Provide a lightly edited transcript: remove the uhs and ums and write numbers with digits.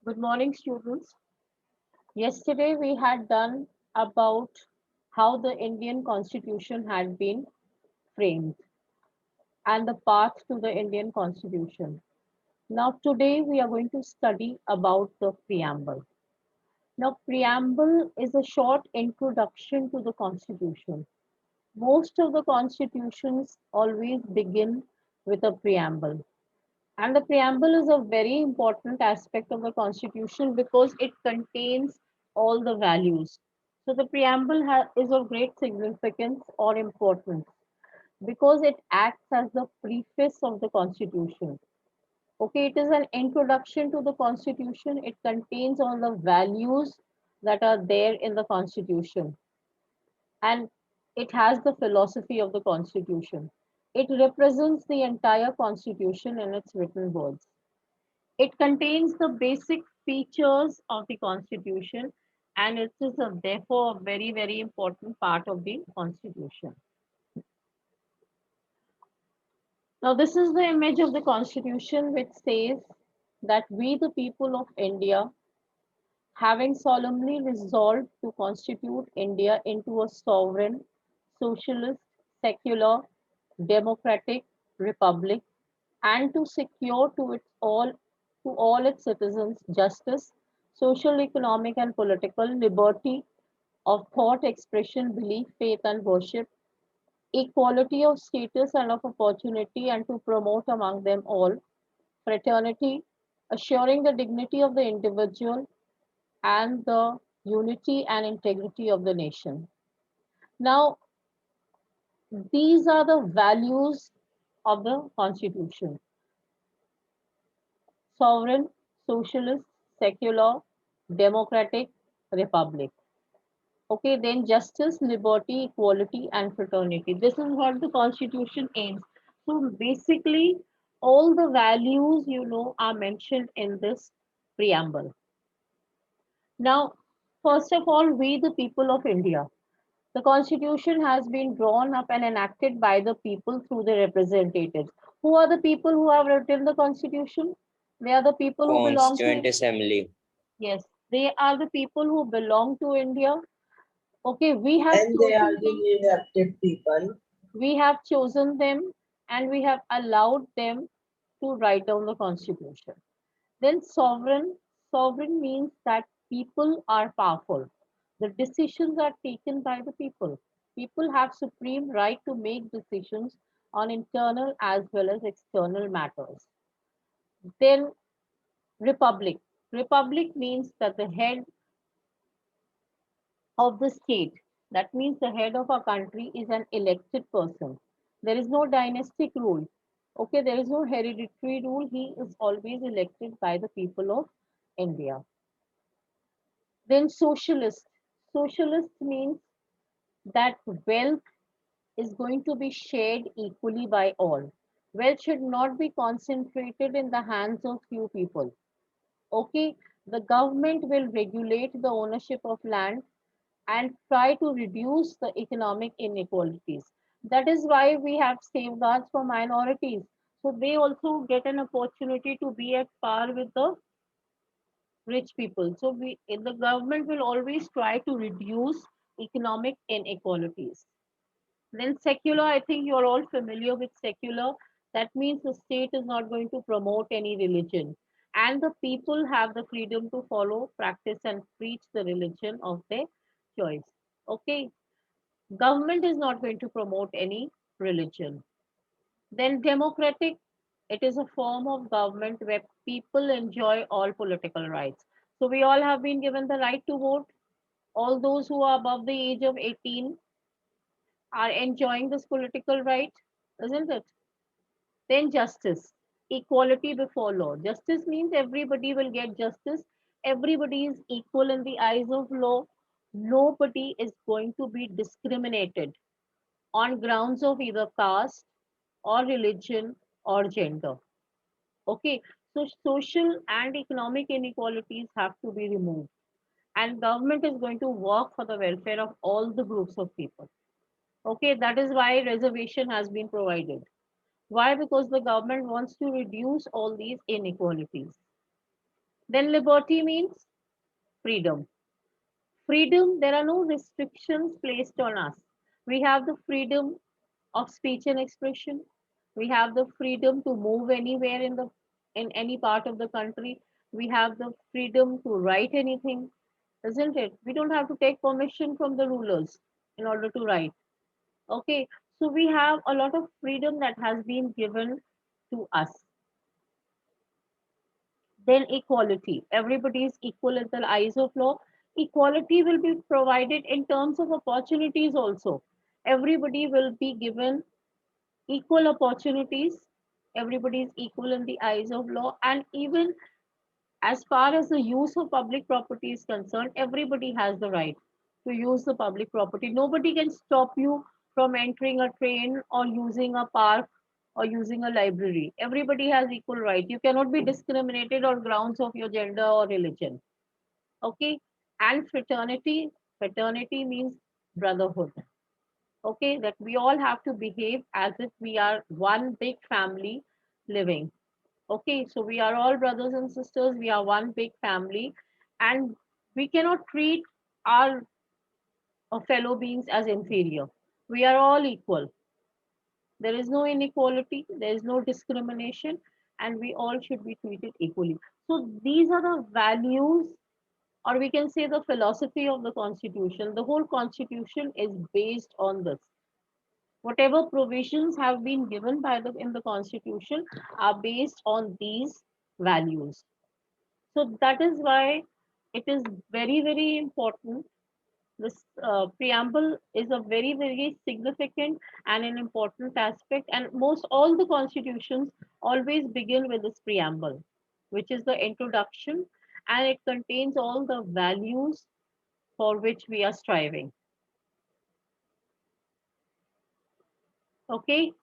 Good morning, students. Yesterday we had done about how the Indian Constitution had been framed and the path to the Indian Constitution. Now today we are going to study about the preamble. Now preamble is a short introduction to the Constitution. Most of the constitutions always begin with a preamble. And the preamble is a very important aspect of the constitution because it contains all the values. So the preamble is of great significance or importance because it acts as the preface of the constitution. Okay, it is an introduction to the constitution. It contains all the values that are there in the constitution, and it has the philosophy of the constitution. It represents the entire constitution in its written words. It contains the basic features of the Constitution, and it is therefore a very, very important part of the Constitution. Now, this is the image of the Constitution, which says that we, the people of India, having solemnly resolved to constitute India into a sovereign, socialist, secular, democratic republic, and to secure to all its citizens justice, social, economic, and political liberty of thought, expression, belief, faith, and worship, equality of status and of opportunity, and to promote among them all fraternity, assuring the dignity of the individual and the unity and integrity of the nation. Now, these are the values of the Constitution: sovereign, socialist, secular, democratic, republic. Okay, then justice, liberty, equality, and fraternity. This is what the Constitution aims. So basically, all the values are mentioned in this preamble. Now, first of all, we the people of India. The Constitution has been drawn up and enacted by the people through the representatives. Who are the people who have written the Constitution? They are the people who belong to Constituent Assembly. Yes, they are the people who belong to India. Okay, And they are the elected people. we have chosen them and we have allowed them to write down the constitution. Then sovereign means that people are powerful. The decisions are taken by the people. People have supreme right to make decisions on internal as well as external matters. Then republic. Republic means that the head of the state. That means the head of a country is an elected person. There is no dynastic rule. Okay, there is no hereditary rule. He is always elected by the people of India. Then socialist. Socialist means that wealth is going to be shared equally by all. Wealth should not be concentrated in the hands of few people. Okay, the government will regulate the ownership of land and try to reduce the economic inequalities. That is why we have safeguards for minorities. So they also get an opportunity to be at par with the rich people. So the government will always try to reduce economic inequalities. Then secular, I think you're all familiar with secular. That means the state is not going to promote any religion. And the people have the freedom to follow, practice, and preach the religion of their choice. Okay, government is not going to promote any religion. Then democratic, it is a form of government where people enjoy all political rights. So we all have been given the right to vote. All those who are above the age of 18 are enjoying this political right, isn't it? Then justice, equality before law. Justice means everybody will get justice. Everybody is equal in the eyes of law. Nobody is going to be discriminated on grounds of either caste or religion or gender. Okay, so social and economic inequalities have to be removed, and government is going to work for the welfare of all the groups of people. Okay, that is why reservation has been provided. Why? Because the government wants to reduce all these inequalities. Then liberty means freedom. Freedom, there are no restrictions placed on us. We have the freedom of speech and expression. We have the freedom to move anywhere in any part of the country. We have the freedom to write anything, isn't it? We don't have to take permission from the rulers in order to write. Okay, so we have a lot of freedom that has been given to us. Then equality. Everybody is equal in the eyes of law. Equality will be provided in terms of opportunities also. Everybody will be given equal opportunities. Everybody is equal in the eyes of law. And even as far as the use of public property is concerned, everybody has the right to use the public property. Nobody can stop you from entering a train or using a park or using a library. Everybody has equal right. You cannot be discriminated on grounds of your gender or religion. Okay. And fraternity, fraternity means brotherhood. Okay, that we all have to behave as if we are one big family living. Okay, so we are all brothers and sisters, we are one big family, and we cannot treat our fellow beings as inferior. We are all equal. There is no inequality, there is no discrimination, and we all should be treated equally. So these are the values, or we can say the philosophy of the Constitution. The whole Constitution is based on this. Whatever provisions have been given by the in the Constitution are based on these values. So that is why it is very, very important. This preamble is a very, very significant and an important aspect. And most all the constitutions always begin with this preamble, which is the introduction, and it contains all the values for which we are striving. Okay.